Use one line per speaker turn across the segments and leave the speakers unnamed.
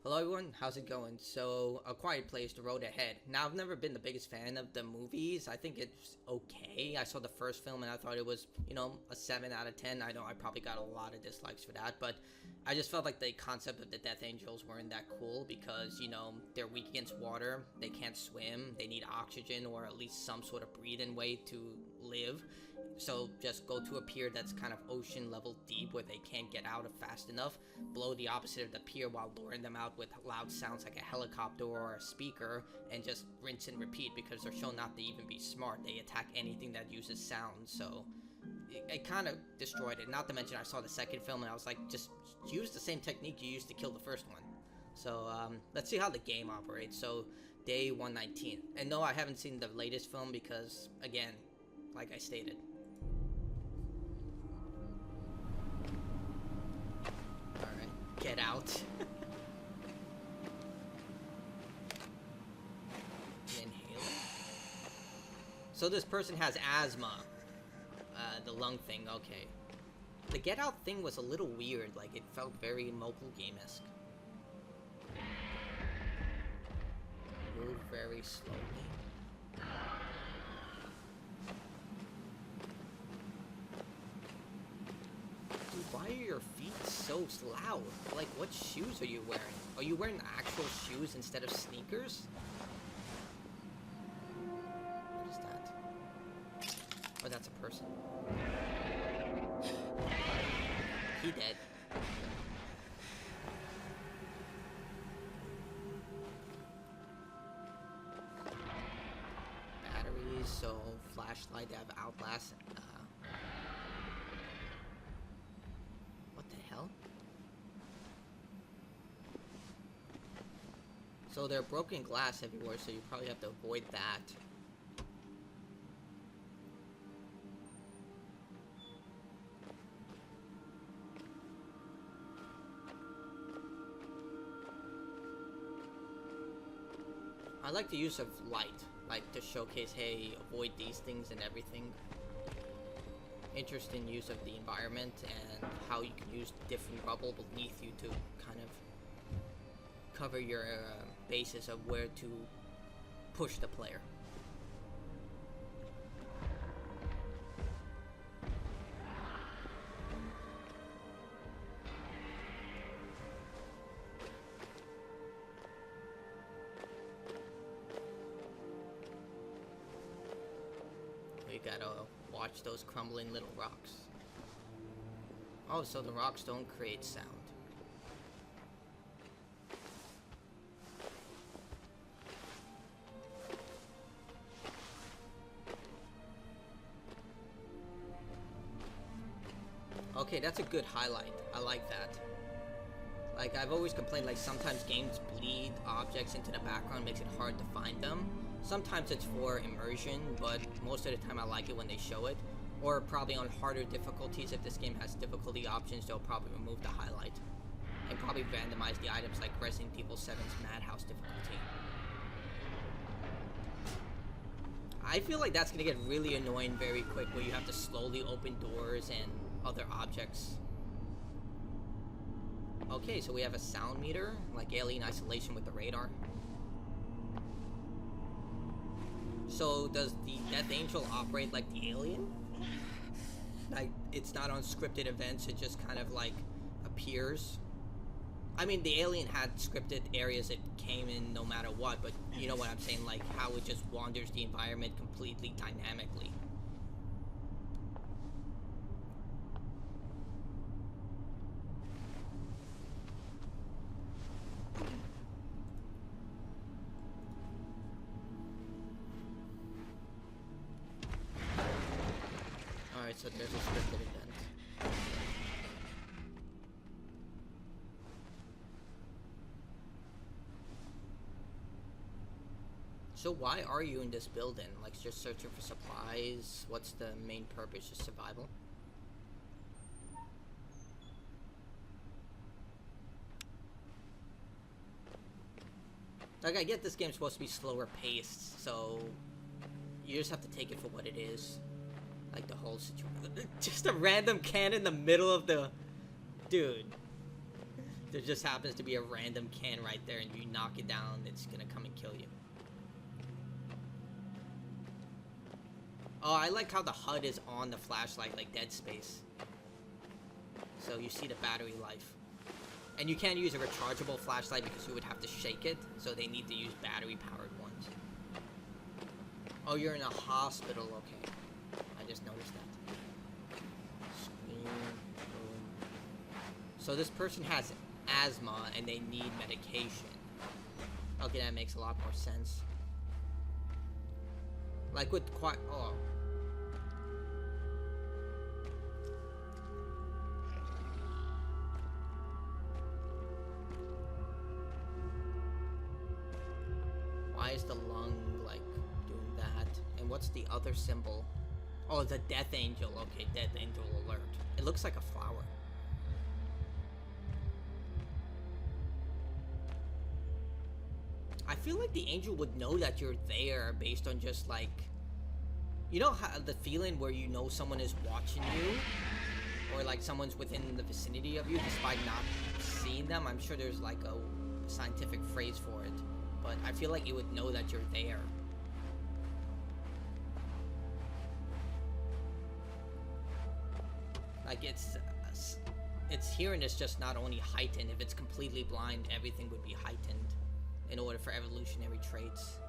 Hello everyone, how's it going? So, A Quiet Place, The Road Ahead. Now, I've never been the biggest fan of the movies. I think it's okay. I saw the first film and I thought it was, a 7 out of 10. I know I probably got a lot of dislikes for that, but I just felt like the concept of the Death Angels weren't that cool because, they're weak against water, they can't swim, they need oxygen or at least some sort of breathing way to live. So just go to a pier that's kind of ocean level deep where they can't get out fast enough, blow the opposite of the pier while luring them out with loud sounds like a helicopter or a speaker, and just rinse and repeat because they're shown not to even be smart. They attack anything that uses sound, so it kind of destroyed it. Not to mention I saw the second film and I was like, just use the same technique you used to kill the first one. So let's see how the game operates. So day 119. And no, I haven't seen the latest film because, again, like I stated, get out. Inhale. So this person has asthma. The lung thing, okay. The get out thing was a little weird, like it felt very mobile game-esque. Move very slowly. Why are your feet so loud? Like, what shoes are you wearing? Are you wearing actual shoes instead of sneakers? What is that? Oh, that's a person. He dead. Batteries, so flashlight, they have outlast. What the hell? So there are broken glass everywhere, so you probably have to avoid that. I like the use of light, like to showcase, hey, avoid these things and everything. Interesting use of the environment and how you can use different rubble beneath you to kind of cover your basis of where to push the player. You gotta watch those crumbling little rocks. Oh, so the rocks don't create sound. Okay, that's a good highlight. I like that. Like, I've always complained, like, sometimes games bleed objects into the background, makes it hard to find them. Sometimes it's for immersion, but most of the time I like it when they show it. Or probably on harder difficulties, if this game has difficulty options, they'll probably remove the highlight. And probably randomize the items like Resident Evil 7's Madhouse difficulty. I feel like that's gonna get really annoying very quick, where you have to slowly open doors and other objects. Okay, so we have a sound meter, like Alien Isolation with the radar. So does the Death Angel operate like the Alien? Like, it's not on scripted events, it just kind of like appears. I mean, the Alien had scripted areas it came in no matter what, but you know what I'm saying, like how it just wanders the environment completely dynamically. Alright, so there's a scripted event. So why are you in this building? Like, just searching for supplies? What's the main purpose? Just survival? Like, I get this game's supposed to be slower paced, so you just have to take it for what it is. Like, the whole situation. Just a random can in the middle of the... Dude. There just happens to be a random can right there, and you knock it down, it's gonna come and kill you. Oh, I like how the HUD is on the flashlight, like Dead Space. So you see the battery life. And you can't use a rechargeable flashlight because you would have to shake it, so they need to use battery-powered ones. Oh, you're in a hospital, okay. I just noticed that. Screen, boom. So this person has asthma and they need medication. Okay, that makes a lot more sense. Like with oh. Why is the lung, like, doing that? And what's the other symbol? Oh, it's a death angel. Okay, death angel alert. It looks like a flower. I feel like the angel would know that you're there based on just, like... You know how the feeling where you know someone is watching you? Or, like, someone's within the vicinity of you despite not seeing them? I'm sure there's, like, a scientific phrase for it. But I feel like it would know that you're there. Like, its hearing is just not only heightened. If it's completely blind, everything would be heightened in order for evolutionary traits.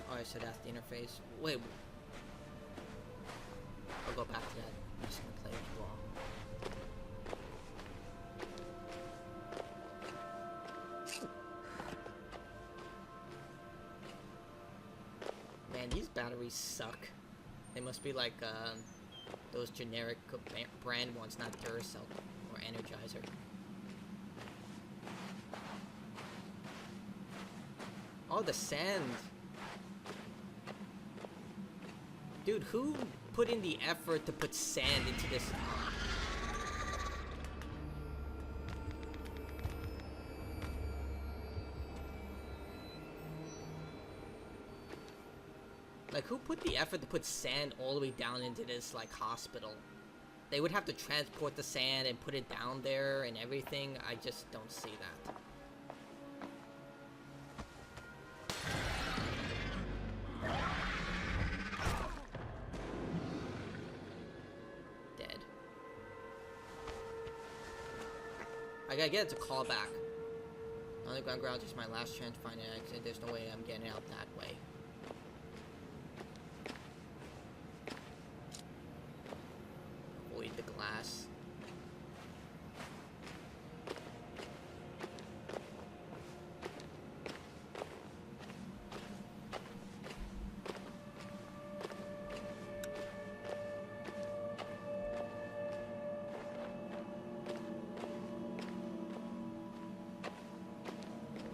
Alright, so that's the interface. Wait. I'll go back to that. I'm just gonna play it wrong. Man, these batteries suck. They must be like those generic brand ones, not Duracell or Energizer. Oh, the sand. Dude, who put in the effort to put sand into this? Like, who put the effort to put sand all the way down into this, like, hospital? They would have to transport the sand and put it down there and everything. I just don't see that. Dead. I get it's a callback. Underground garage is my last chance to find an exit. There's no way I'm getting out that way. Avoid the glass.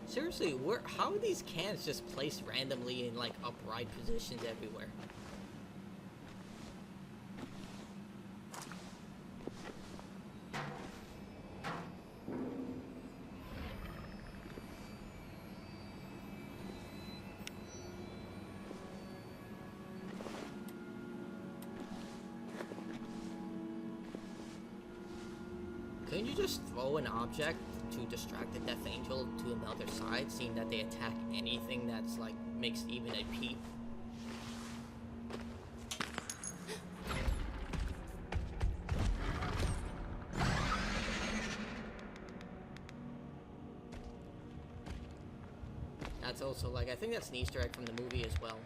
Seriously, how are these cans just placed randomly in, like, upright positions everywhere? Couldn't you just throw an object to distract the Death Angel to another side, seeing that they attack anything that's, like, makes even a peep? That's also, like, I think that's an Easter egg from the movie as well,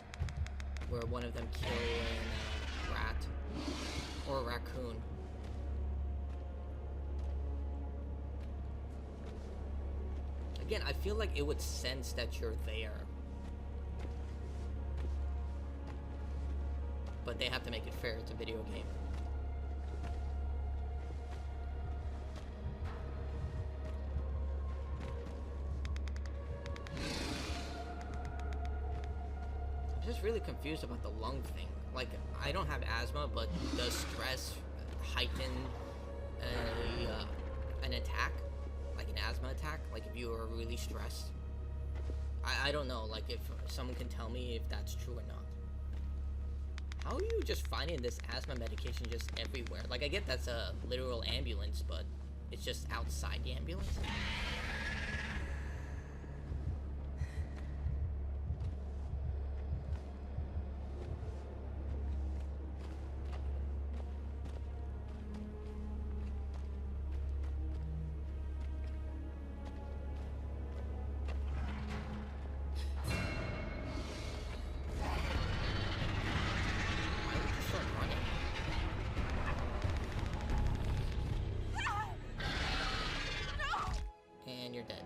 where one of them kill a rat or a raccoon. Again, I feel like it would sense that you're there. But they have to make it fair, it's a video game. I'm just really confused about the lung thing. Like, I don't have asthma, but does stress heighten an attack? Like an asthma attack? Like if you are really stressed? I don't know, like if someone can tell me if that's true or not. How are you just finding this asthma medication just everywhere? Like I get that's a literal ambulance, but It's just outside the ambulance. Why would you start running? And you're dead.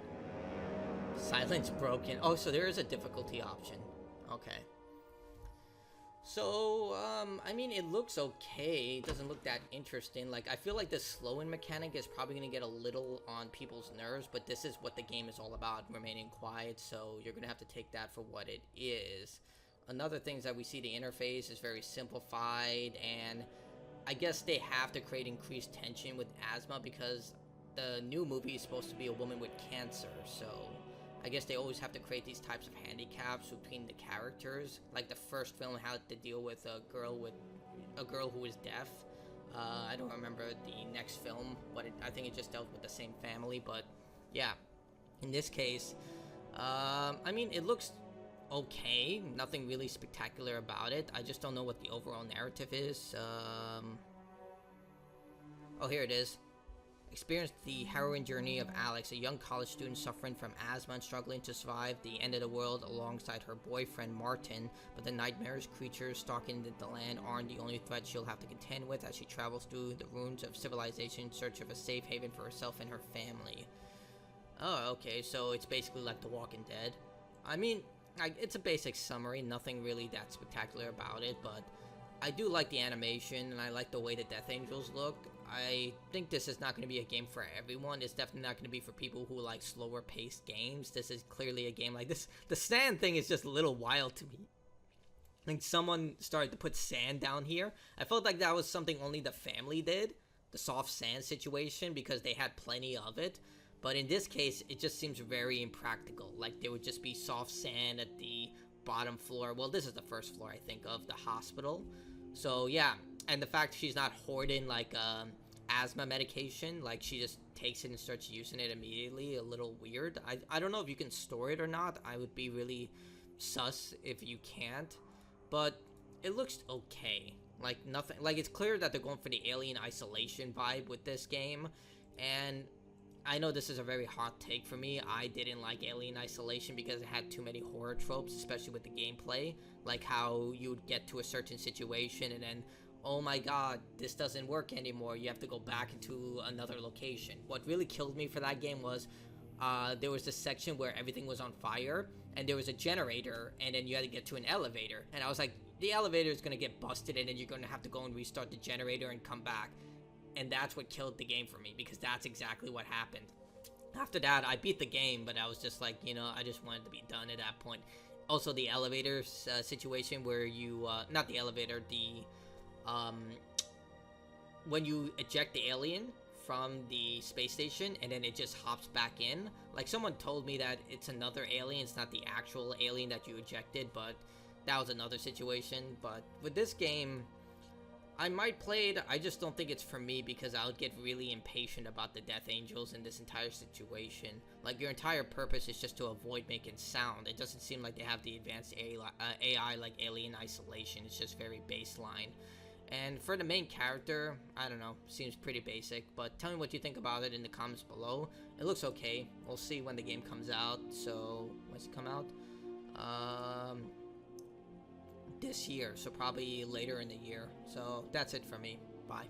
Silence broken. Oh, so there is a difficulty option. Okay. So, I mean, it looks okay. It doesn't look that interesting. Like, I feel like the slowing mechanic is probably going to get a little on people's nerves, but this is what the game is all about, remaining quiet, so you're going to have to take that for what it is. Another thing is that we see the interface is very simplified, and I guess they have to create increased tension with Asthma because the new movie is supposed to be a woman with cancer, so I guess they always have to create these types of handicaps between the characters. Like the first film had to deal with a girl who was deaf. I don't remember the next film, but I think it just dealt with the same family. But yeah, in this case, I mean, it looks okay. Nothing really spectacular about it. I just don't know what the overall narrative is. Oh, here it is. Experienced the harrowing journey of Alex, a young college student suffering from asthma and struggling to survive the end of the world alongside her boyfriend Martin, but the nightmarish creatures stalking the land aren't the only threat she'll have to contend with as she travels through the ruins of civilization in search of a safe haven for herself and her family. Oh, okay, so it's basically like The Walking Dead. I mean, it's a basic summary, nothing really that spectacular about it, but I do like the animation, and I like the way the Death Angels look. I think this is not going to be a game for everyone. It's definitely not going to be for people who like slower paced games. This is clearly a game like this. The sand thing is just a little wild to me. I think someone started to put sand down here. I felt like that was something only the family did. The soft sand situation, because they had plenty of it. But in this case, it just seems very impractical. Like there would just be soft sand at the bottom floor. Well, this is the first floor, I think, of the hospital. So yeah, and the fact she's not hoarding like asthma medication, like she just takes it and starts using it immediately, a little weird. I don't know if you can store it or not. I would be really sus if you can't, but it looks okay. Like nothing, like it's clear that they're going for the Alien Isolation vibe with this game, and I know this is a very hot take for me. I didn't like Alien Isolation because it had too many horror tropes, especially with the gameplay. Like how you would get to a certain situation and then, oh my god, this doesn't work anymore. You have to go back into another location. What really killed me for that game was there was this section where everything was on fire and there was a generator and then you had to get to an elevator. And I was like, the elevator is going to get busted and then you're going to have to go and restart the generator and come back. And that's what killed the game for me, because that's exactly what happened. After that, I beat the game, but I was just like, you know, I just wanted to be done at that point. Also, the elevator situation where you, not the elevator, the, when you eject the alien from the space station and then it just hops back in. Like, someone told me that it's another alien, it's not the actual alien that you ejected, but that was another situation. But with this game, I might play it, I just don't think it's for me because I would get really impatient about the Death Angels in this entire situation. Like, your entire purpose is just to avoid making sound. It doesn't seem like they have the advanced AI like Alien Isolation. It's just very baseline. And for the main character, I don't know, seems pretty basic, but tell me what you think about it in the comments below. It looks okay. We'll see when the game comes out. So, when's it come out? This year, so probably later in the year. So that's it for me. Bye.